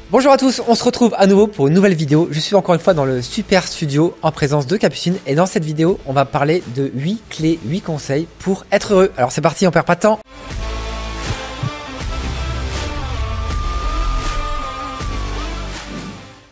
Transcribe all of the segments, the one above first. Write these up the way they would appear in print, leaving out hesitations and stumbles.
Bonjour à tous, on se retrouve à nouveau pour une nouvelle vidéo. Je suis encore une fois dans le super studio en présence de Capucine et dans cette vidéo, on va parler de 8 clés, 8 conseils pour être heureux. Alors c'est parti, on perd pas de temps.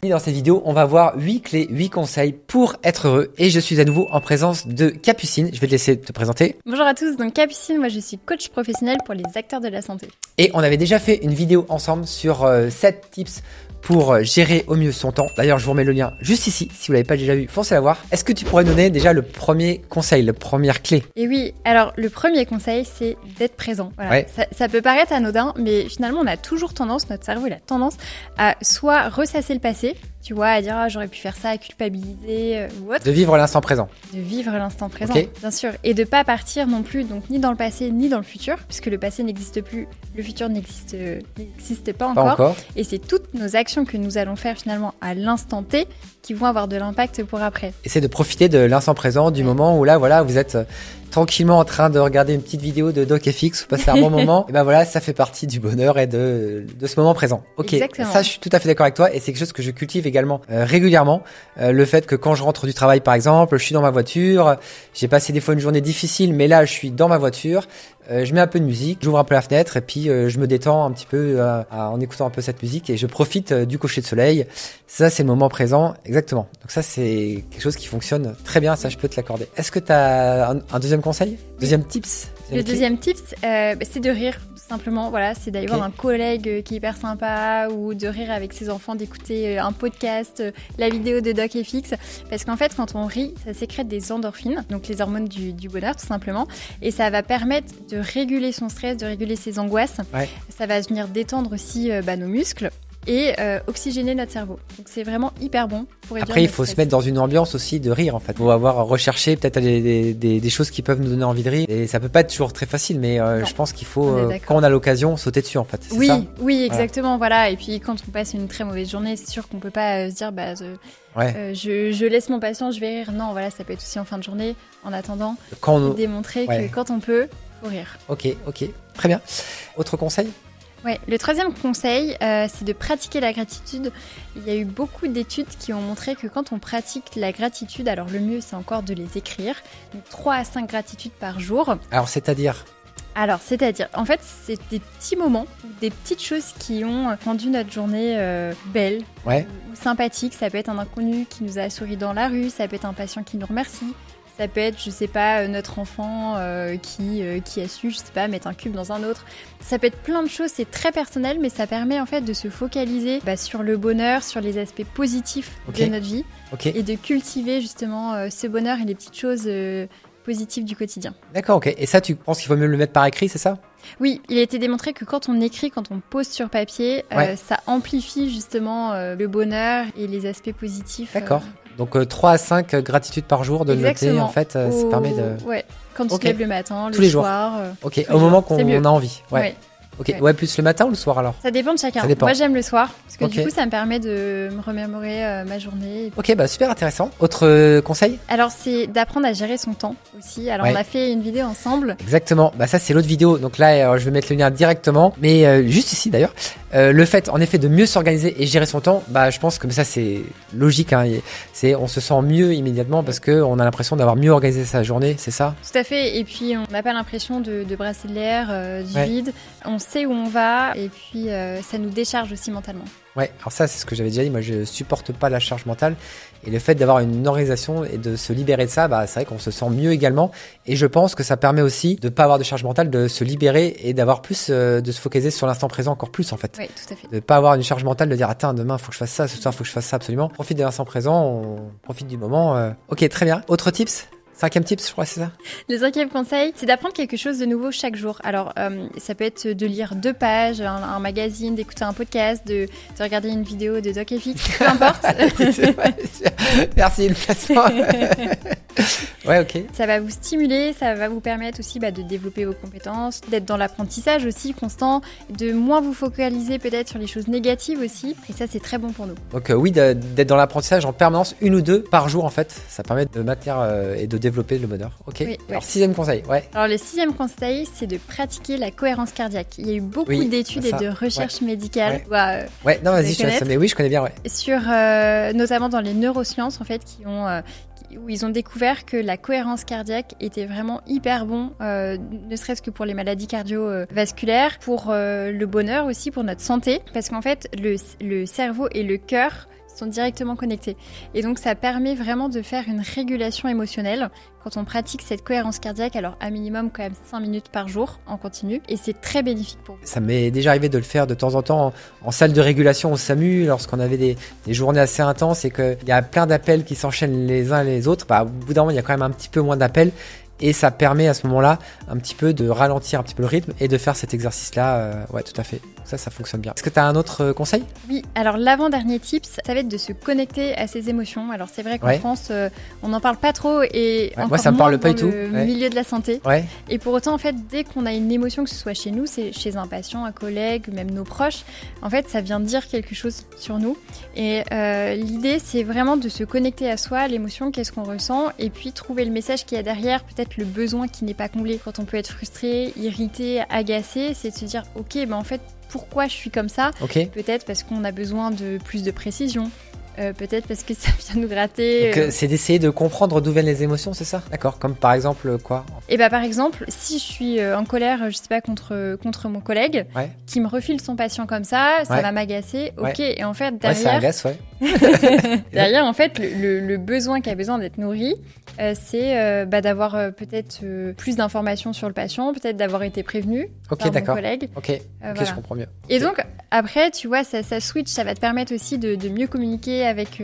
Dans cette vidéo, on va voir 8 clés, 8 conseils pour être heureux et je suis à nouveau en présence de Capucine. Je vais te laisser te présenter. Bonjour à tous, donc Capucine, moi je suis coach professionnel pour les acteurs de la santé. Et on avait déjà fait une vidéo ensemble sur 7 tips pour gérer au mieux son temps. D'ailleurs, je vous remets le lien juste ici. Si vous l'avez pas déjà vu, foncez la voir. Est-ce que tu pourrais donner déjà le premier conseil, la première clé? Et oui, alors le premier conseil, c'est d'être présent. Voilà. Ouais. Ça peut paraître anodin, mais finalement, on a toujours tendance, notre cerveau, il a tendance à soit ressasser le passé, tu vois, à dire j'aurais pu faire ça, à culpabiliser ou autre. De vivre l'instant présent. De vivre l'instant présent, okay. Bien sûr. Et de pas partir non plus, donc ni dans le passé, ni dans le futur, puisque le passé n'existe plus, le futur n'existe pas encore. Et c'est toutes nos actions que nous allons faire finalement à l'instant T qui vont avoir de l'impact pour après. Et c'est de profiter de l'instant présent, du moment où là, voilà, vous êtes tranquillement en train de regarder une petite vidéo de DocFX ou passer un bon moment. Et ben voilà, ça fait partie du bonheur et de ce moment présent. Ok, exactement. Ça je suis tout à fait d'accord avec toi et c'est quelque chose que je cultive également régulièrement. Le fait que quand je rentre du travail par exemple, je suis dans ma voiture, j'ai passé des fois une journée difficile, mais là je suis dans ma voiture. Je mets un peu de musique, j'ouvre un peu la fenêtre et puis je me détends un petit peu en écoutant un peu cette musique et je profite du coucher de soleil. Ça, c'est le moment présent, exactement. Donc ça, c'est quelque chose qui fonctionne très bien, ça je peux te l'accorder. Est-ce que tu as un deuxième conseil? Deuxième tips? Le deuxième tips, c'est de rire, tout simplement. Voilà, c'est d'aller voir un collègue qui est hyper sympa ou de rire avec ses enfants, d'écouter un podcast, la vidéo de DocFX. Parce qu'en fait, quand on rit, ça sécrète des endorphines, donc les hormones du bonheur, tout simplement. Et ça va permettre de réguler son stress, de réguler ses angoisses. Ouais. Ça va venir détendre aussi nos muscles et oxygéner notre cerveau. Donc c'est vraiment hyper bon pour réduire. Après, il faut se mettre dans une ambiance aussi de rire en fait. Il faut avoir recherché peut-être des choses qui peuvent nous donner envie de rire. Et ça peut pas être toujours très facile, mais je pense qu'il faut, quand on a l'occasion, sauter dessus en fait. Oui, ça oui, exactement. Voilà. Et puis quand on passe une très mauvaise journée, c'est sûr qu'on peut pas se dire je laisse mon patient, je vais rire. Non, voilà, ça peut être aussi en fin de journée. En attendant, démontrer que quand on peut, faut rire. Ok, très bien. Autre conseil? Ouais, le troisième conseil, c'est de pratiquer la gratitude. Il y a eu beaucoup d'études qui ont montré que quand on pratique la gratitude, alors le mieux, c'est encore de les écrire. Donc 3 à 5 gratitudes par jour. Alors, c'est-à-dire, en fait, c'est des petits moments, des petites choses qui ont rendu notre journée belle ou sympathique. Ça peut être un inconnu qui nous a souri dans la rue, ça peut être un patient qui nous remercie. Ça peut être, je sais pas, notre enfant qui a su, je sais pas, mettre un cube dans un autre. Ça peut être plein de choses, c'est très personnel, mais ça permet en fait de se focaliser sur le bonheur, sur les aspects positifs de notre vie et de cultiver justement ce bonheur et les petites choses positives du quotidien. D'accord, ok. Et ça, tu penses qu'il faut mieux le mettre par écrit, c'est ça? Oui, il a été démontré que quand on écrit, quand on pose sur papier, ça amplifie justement le bonheur et les aspects positifs. D'accord. Donc 3 à 5 gratitudes par jour de noter, en fait, ça permet de... Ouais, quand tu te lèves le matin, tous le les soir. Ok, au moment qu'on a envie. Ok, plus le matin ou le soir alors? Ça dépend de chacun. Moi j'aime le soir, parce que du coup ça me permet de me remémorer ma journée. Ok, super intéressant. Autre conseil? Alors c'est d'apprendre à gérer son temps aussi. Alors on a fait une vidéo ensemble. Exactement, ça c'est l'autre vidéo, donc là je vais mettre le lien directement, mais juste ici d'ailleurs. Le fait en effet de mieux s'organiser et gérer son temps, je pense que ça c'est logique, hein, on se sent mieux immédiatement parce qu'on a l'impression d'avoir mieux organisé sa journée, c'est ça? Tout à fait, et puis on n'a pas l'impression de brasser de l'air, du vide. On sait où on va et puis ça nous décharge aussi mentalement. Ouais, alors ça c'est ce que j'avais déjà dit, moi je supporte pas la charge mentale et le fait d'avoir une organisation et de se libérer de ça, c'est vrai qu'on se sent mieux également et je pense que ça permet aussi de pas avoir de charge mentale, de se libérer et d'avoir plus, de se focaliser sur l'instant présent encore plus en fait. Oui, tout à fait. De pas avoir une charge mentale de dire attends demain faut que je fasse ça, ce soir faut que je fasse ça absolument. Profite de l'instant présent, on profite du moment. Ok, très bien. Autre tips? 5e tips, je crois, c'est ça? Le 5e conseil, c'est d'apprendre quelque chose de nouveau chaque jour. Alors, ça peut être de lire 2 pages, un magazine, d'écouter un podcast, de regarder une vidéo de DocFX, peu importe. Merci, le placement. Ouais, ok. Ça va vous stimuler, ça va vous permettre aussi de développer vos compétences, d'être dans l'apprentissage aussi constant, de moins vous focaliser peut-être sur les choses négatives aussi. Et ça, c'est très bon pour nous. Donc oui, d'être dans l'apprentissage en permanence, 1 ou 2 par jour en fait, ça permet de maintenir et de développer le bonheur. Ok. Oui, alors 6e conseil, ouais. Alors le 6e conseil, c'est de pratiquer la cohérence cardiaque. Il y a eu beaucoup d'études et de recherches médicales. Ouais, non, vas-y, je connais bien, ouais. Sur notamment dans les neurosciences en fait, où ils ont découvert que la cohérence cardiaque était vraiment hyper bon, ne serait-ce que pour les maladies cardiovasculaires, pour le bonheur aussi, pour notre santé, parce qu'en fait, le cerveau et le cœur sont directement connectés. Et donc, ça permet vraiment de faire une régulation émotionnelle quand on pratique cette cohérence cardiaque, alors à minimum quand même 5 minutes par jour en continu, et c'est très bénéfique pour vous. Ça m'est déjà arrivé de le faire de temps en temps en salle de régulation au SAMU, lorsqu'on avait des journées assez intenses et qu'il y a plein d'appels qui s'enchaînent les uns les autres. Au bout d'un moment, il y a quand même un petit peu moins d'appels. Et ça permet à ce moment-là un petit peu de ralentir un petit peu le rythme et de faire cet exercice-là. Ouais, tout à fait. Ça fonctionne bien. Est-ce que tu as un autre conseil ? Oui, alors l'avant-dernier tips, ça va être de se connecter à ses émotions. Alors c'est vrai qu'en France, on n'en parle pas trop et encore moi, ça me parle pas du tout. Le milieu de la santé. Et pour autant, en fait, dès qu'on a une émotion, que ce soit chez nous, c'est chez un patient, un collègue, même nos proches, en fait, ça vient dire quelque chose sur nous. Et l'idée, c'est vraiment de se connecter à soi, à l'émotion, qu'est-ce qu'on ressent, et puis trouver le message qu'il y a derrière, peut-être le besoin qui n'est pas comblé. Quand on peut être frustré, irrité, agacé, c'est de se dire ok, en fait, pourquoi je suis comme ça ? Peut-être parce qu'on a besoin de plus de précision. Peut-être parce que ça vient nous gratter. Donc, c'est d'essayer de comprendre d'où viennent les émotions, c'est ça ? D'accord. Comme par exemple quoi ? Et par exemple, si je suis en colère, je sais pas, contre mon collègue, qui me refile son patient comme ça va m'agacer. Ok. Et en fait, derrière, ça agace, derrière, en fait, le besoin qui a besoin d'être nourri, c'est d'avoir peut-être plus d'informations sur le patient, peut-être d'avoir été prévenu par mon collègue. Ok, je comprends mieux. Et donc, après, tu vois, ça switch, ça va te permettre aussi de mieux communiquer avec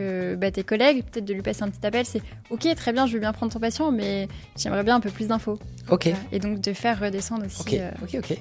tes collègues, peut-être de lui passer un petit appel, c'est ok, très bien, je veux bien prendre ton patient, mais j'aimerais bien un peu plus d'infos. Ok. Et donc de faire redescendre aussi. Ok.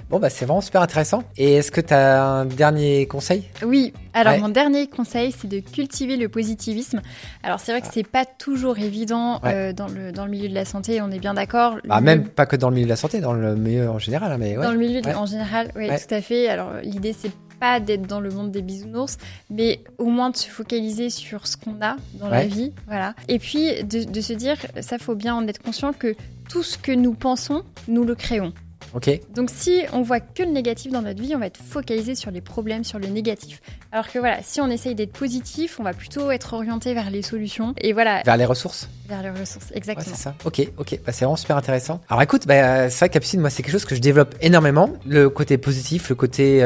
Bon, c'est vraiment super intéressant. Et est-ce que tu as un dernier conseil ? Oui, alors mon dernier conseil, c'est de cultiver le positivisme. Alors c'est vrai que c'est pas toujours évident dans le milieu de la santé, on est bien d'accord. Même pas que dans le milieu de la santé, dans le milieu en général. Mais dans le milieu en général, tout à fait. Alors l'idée, c'est pas d'être dans le monde des bisounours, mais au moins de se focaliser sur ce qu'on a dans la vie, voilà. Et puis de se dire, ça faut bien en être conscient que tout ce que nous pensons, nous le créons. Donc si on voit que le négatif dans notre vie, on va être focalisé sur les problèmes, sur le négatif. Alors que si on essaye d'être positif, on va plutôt être orienté vers les solutions et vers les ressources. Vers les ressources, exactement. C'est ça. Ok. C'est vraiment super intéressant. Alors écoute, c'est vrai que Capucine, moi c'est quelque chose que je développe énormément. Le côté positif, le côté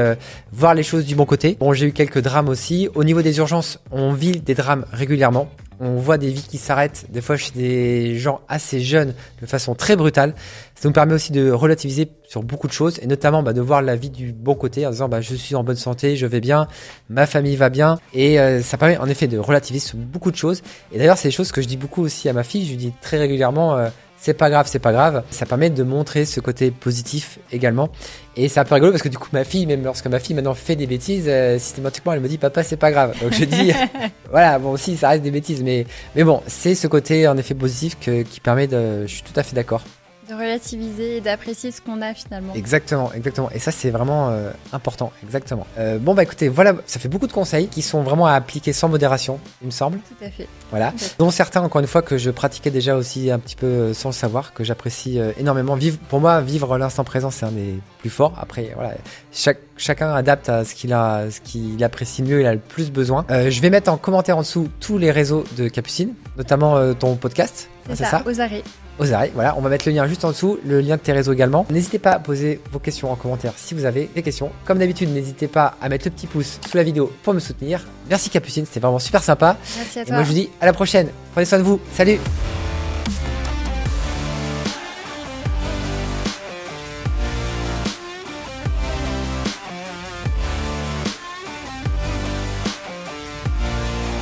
voir les choses du bon côté. Bon, j'ai eu quelques drames aussi. Au niveau des urgences, on vit des drames régulièrement. On voit des vies qui s'arrêtent, des fois chez des gens assez jeunes, de façon très brutale. Ça nous permet aussi de relativiser sur beaucoup de choses, et notamment de voir la vie du bon côté, en disant je suis en bonne santé, je vais bien, ma famille va bien, et ça permet en effet de relativiser sur beaucoup de choses. Et d'ailleurs, c'est des choses que je dis beaucoup aussi à ma fille, je lui dis très régulièrement c'est pas grave. Ça permet de montrer ce côté positif également. Et c'est un peu rigolo parce que du coup, ma fille, même lorsque ma fille maintenant fait des bêtises, systématiquement, elle me dit papa, c'est pas grave. Donc je dis, voilà, bon, si, ça reste des bêtises. Mais bon, c'est ce côté en effet positif qui permet je suis tout à fait d'accord. De relativiser et d'apprécier ce qu'on a finalement. Exactement. Et ça, c'est vraiment important. Exactement. Écoutez, voilà, ça fait beaucoup de conseils qui sont vraiment à appliquer sans modération, il me semble. Tout à fait. Voilà. Dont certains, encore une fois, que je pratiquais déjà aussi un petit peu sans le savoir, que j'apprécie énormément. Pour moi, vivre l'instant présent, c'est un des plus forts. Après, voilà, chacun adapte à ce qu'il apprécie mieux, il a le plus besoin. Je vais mettre en commentaire en dessous tous les réseaux de Capucine, notamment ton podcast. C'est ça, Aux arrêts, voilà, on va mettre le lien juste en dessous, le lien de tes réseaux également. N'hésitez pas à poser vos questions en commentaire si vous avez des questions. Comme d'habitude, n'hésitez pas à mettre le petit pouce sous la vidéo pour me soutenir. Merci Capucine, c'était vraiment super sympa. Merci à toi. Et moi je vous dis à la prochaine. Prenez soin de vous. Salut!